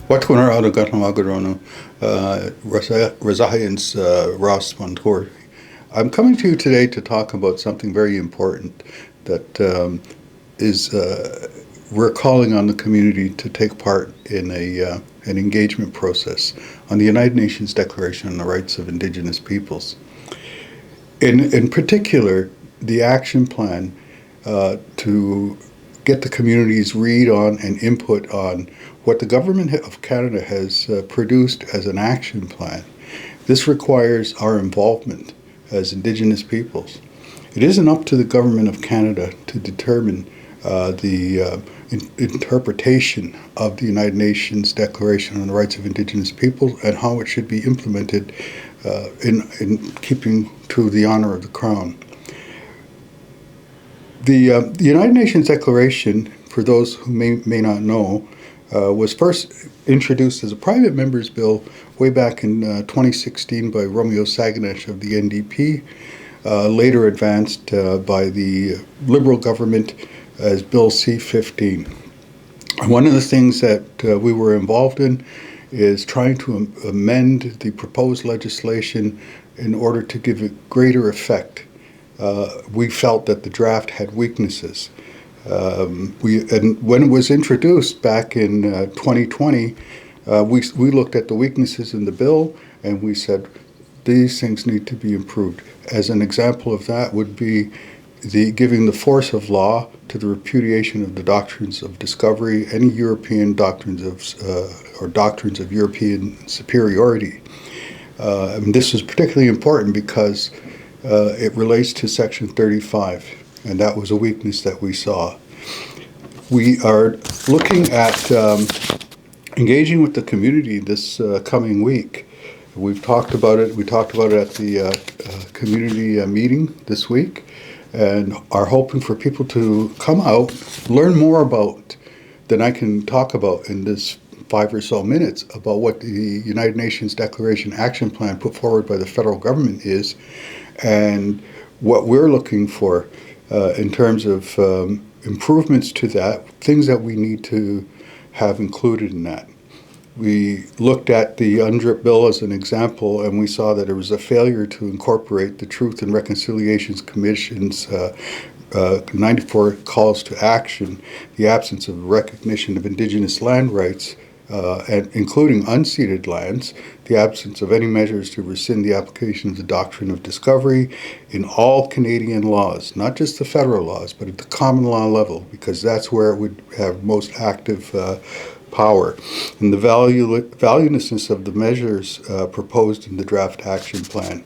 What's going on in KatnawakeTV? Ratsénhaienhs Ross Montour. I'm coming to you today to talk about something very important that is we're calling on the community to take part in an engagement process on the United Nations Declaration on the Rights of Indigenous Peoples. In particular, the action plan to get the community's read on and input on what the Government of Canada has produced as an action plan. This requires our involvement as Indigenous peoples. It isn't up to the Government of Canada to determine the interpretation of the United Nations Declaration on the Rights of Indigenous Peoples and how it should be implemented in keeping to the honor of the Crown. The United Nations Declaration, for those who may not know, was first introduced as a private member's bill way back in 2016 by Romeo Saganash of the NDP, later advanced by the Liberal government as Bill C-15. One of the things that we were involved in is trying to amend the proposed legislation in order to give it greater effect. We felt that the draft had weaknesses. And when it was introduced back in 2020, we looked at the weaknesses in the bill and we said these things need to be improved. As an example of that would be giving the force of law to the repudiation of the doctrines of discovery, any European doctrines of European superiority. And this is particularly important because it relates to Section 35, and that was a weakness that we saw. We are looking at engaging with the community this coming week. We've talked about it. We talked about it at the community meeting this week, and are hoping for people to come out, learn more about than I can talk about in this 5 or so minutes about what the United Nations Declaration Action Plan put forward by the federal government is, and what we're looking for in terms of improvements to that, things that we need to have included in that. We looked at the UNDRIP bill as an example, and we saw that it was a failure to incorporate the Truth and Reconciliation Commission's 94 calls to action, the absence of recognition of Indigenous land rights, and including unceded lands, the absence of any measures to rescind the application of the doctrine of discovery in all Canadian laws, not just the federal laws, but at the common law level, because that's where it would have most active power, and the valuelessness of the measures proposed in the draft action plan.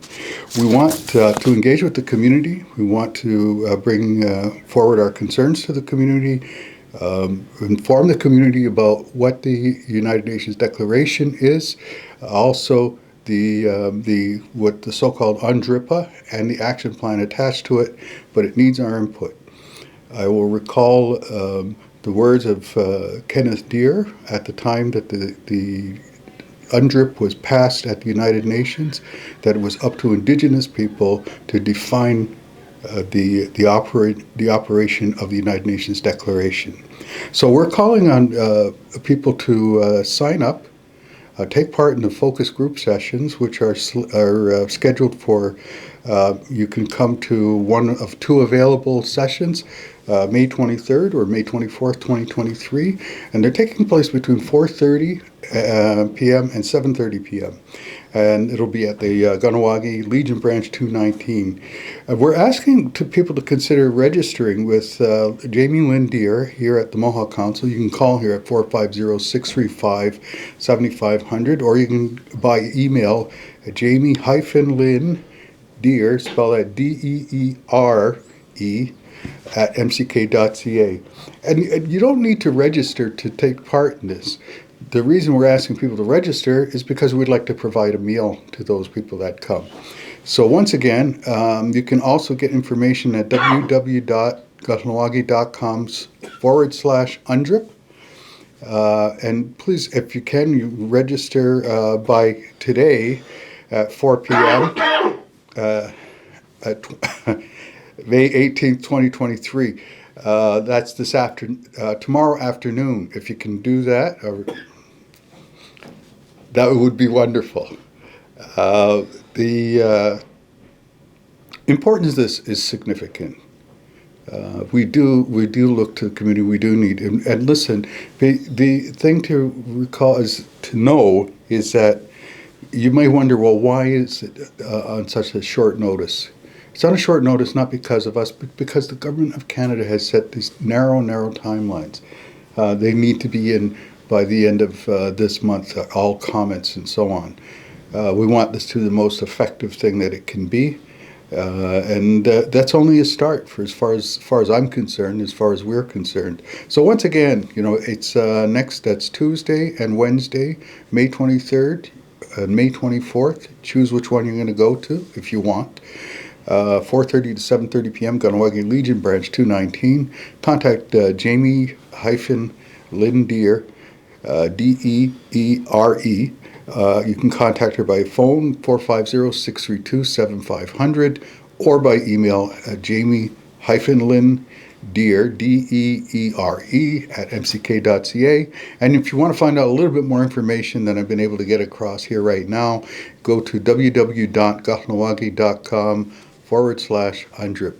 We want to engage with the community. We want to bring forward our concerns to the community, inform the community about what the United Nations Declaration is, also what the so-called UNDRIPA and the action plan attached to it, but it needs our input. I will recall the words of Kenneth Deere at the time that the UNDRIP was passed at the United Nations, that it was up to Indigenous people to define the operation of the United Nations Declaration. So we're calling on people to sign up, take part in the focus group sessions, which are scheduled for, you can come to one of 2 available sessions, May 23rd or May 24th, 2023, and they're taking place between 4:30 p.m. and 7:30 p.m. And it'll be at the Kahnawake Legion Branch 219. We're asking people to consider registering with Jaime-Lynn Deere here at the Mohawk Council. You can call here at 450-635-7500, or you can by email at Jaime-Lynn Deere, spell that D-E-E-R-E, at mck.ca. And you don't need to register to take part in this. The reason we're asking people to register is because we'd like to provide a meal to those people that come. So once again, you can also get information at www.kahnawake.com/UNDRIP. And please, if you can, you register by today at 4 p.m. At May 18th, 2023. That's tomorrow afternoon. If you can do that, That would be wonderful. The importance of this is significant. We do look to the community. We do need, and listen. The thing to recall is to know is that you may wonder, well, why is it on such a short notice? It's on a short notice not because of us, but because the government of Canada has set these narrow timelines. They need to be in by the end of this month, all comments and so on. We want this to be the most effective thing that it can be. And that's only a start for as far as I'm concerned, as far as we're concerned. So once again, it's that's Tuesday and Wednesday, May 23rd and May 24th. Choose which one you're going to go to if you want. 4:30 to 7:30 p.m. Kahnawake Legion Branch 219. Contact Jaime-Lynn Deere, Deere. You can contact her by phone, 450-632-7500, or by email at Jaime-Lynn Deere, Deere, at mck.ca. And if you want to find out a little bit more information than I've been able to get across here right now, go to www.kahnawake.com/UNDRIP.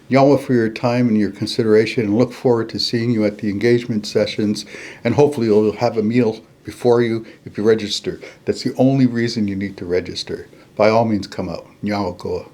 Y'all for your time and your consideration, and look forward to seeing you at the engagement sessions, and hopefully you'll have a meal before you if you register. That's the only reason you need to register. By all means, come out. Nyawakoa.